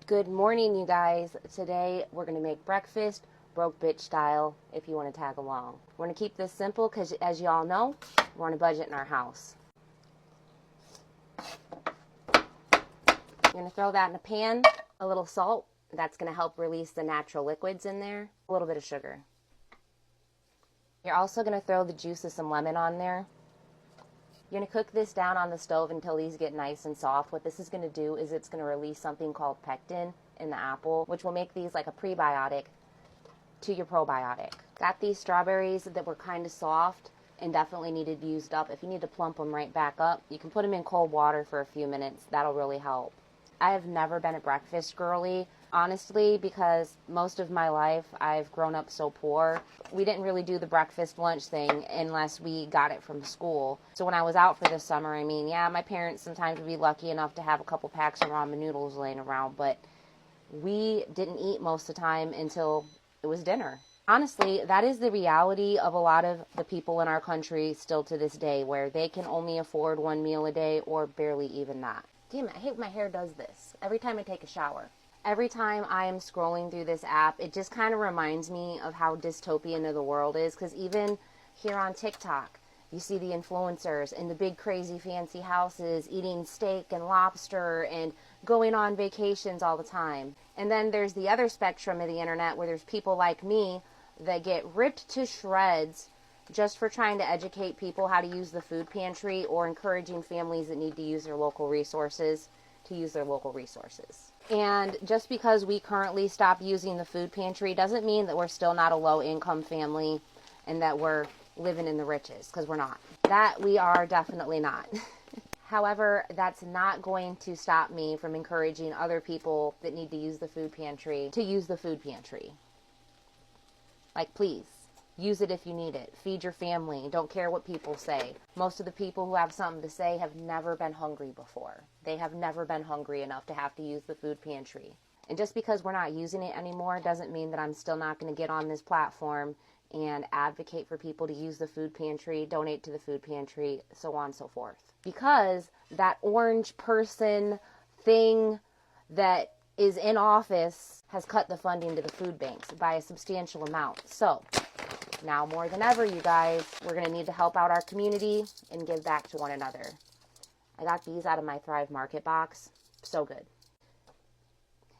Good morning, you guys. Today we're going to make breakfast, broke bitch style, if you want to tag along. We're going to keep this simple because, as you all know, we're on a budget in our house. You're going to throw that in a pan, a little salt. That's going to help release the natural liquids in there. A little bit of sugar. You're also going to throw the juice of some lemon on there. You're going to cook this down on the stove until these get nice and soft. What this is going to do is it's going to release something called pectin in the apple, which will make these like a prebiotic to your probiotic. Got these strawberries that were kind of soft and definitely needed used up. If you need to plump them right back up, you can put them in cold water for a few minutes. That'll really help. I have never been a breakfast girly, honestly, because most of my life I've grown up so poor. We didn't really do the breakfast lunch thing unless we got it from school. So when I was out for the summer, I mean, yeah, my parents sometimes would be lucky enough to have a couple packs of ramen noodles laying around, but we didn't eat most of the time until it was dinner. Honestly, that is the reality of a lot of the people in our country still to this day, where they can only afford one meal a day or barely even that. Damn it, I hate when my hair does this every time I take a shower. Every time I am scrolling through this app, it just kind of reminds me of how dystopian the world is, because even here on TikTok, you see the influencers in the big crazy fancy houses eating steak and lobster and going on vacations all the time. And then there's the other spectrum of the internet where there's people like me that get ripped to shreds just for trying to educate people how to use the food pantry, or encouraging families that need to use their local resources to use their local resources. And just because we currently stopped using the food pantry doesn't mean that we're still not a low-income family and that we're living in the riches, because we're not. That we are definitely not. However, that's not going to stop me from encouraging other people that need to use the food pantry to use the food pantry. Like, please. Use it if you need it. Feed your family. Don't care what people say. Most of the people who have something to say have never been hungry before. They have never been hungry enough to have to use the food pantry. And just because we're not using it anymore doesn't mean that I'm still not going to get on this platform and advocate for people to use the food pantry, donate to the food pantry, so on and so forth. Because that orange person thing that is in office has cut the funding to the food banks by a substantial amount. So now more than ever, you guys, we're going to need to help out our community and give back to one another. I got these out of my Thrive Market box. So good.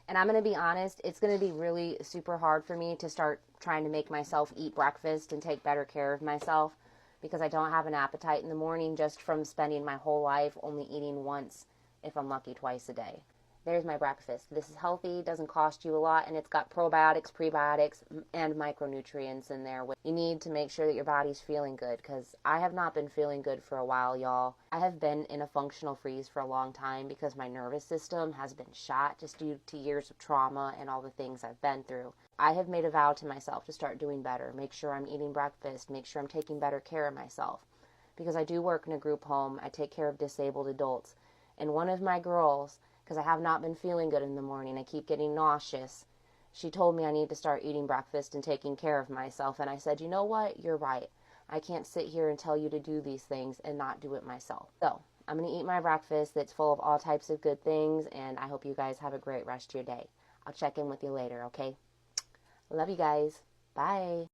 And I'm going to be honest, it's going to be really super hard for me to start trying to make myself eat breakfast and take better care of myself, because I don't have an appetite in the morning just from spending my whole life only eating once, if I'm lucky, twice a day. There's my breakfast. This is healthy, doesn't cost you a lot, and it's got probiotics, prebiotics, and micronutrients in there. You need to make sure that your body's feeling good, because I have not been feeling good for a while, y'all. I have been in a functional freeze for a long time because my nervous system has been shot just due to years of trauma and all the things I've been through. I have made a vow to myself to start doing better, make sure I'm eating breakfast, make sure I'm taking better care of myself, because I do work in a group home. I take care of disabled adults, and one of my girls, because I have not been feeling good in the morning, I keep getting nauseous, she told me I need to start eating breakfast and taking care of myself. And I said, you know what? You're right. I can't sit here and tell you to do these things and not do it myself. So I'm going to eat my breakfast that's full of all types of good things, and I hope you guys have a great rest of your day. I'll check in with you later, okay? Love you guys. Bye.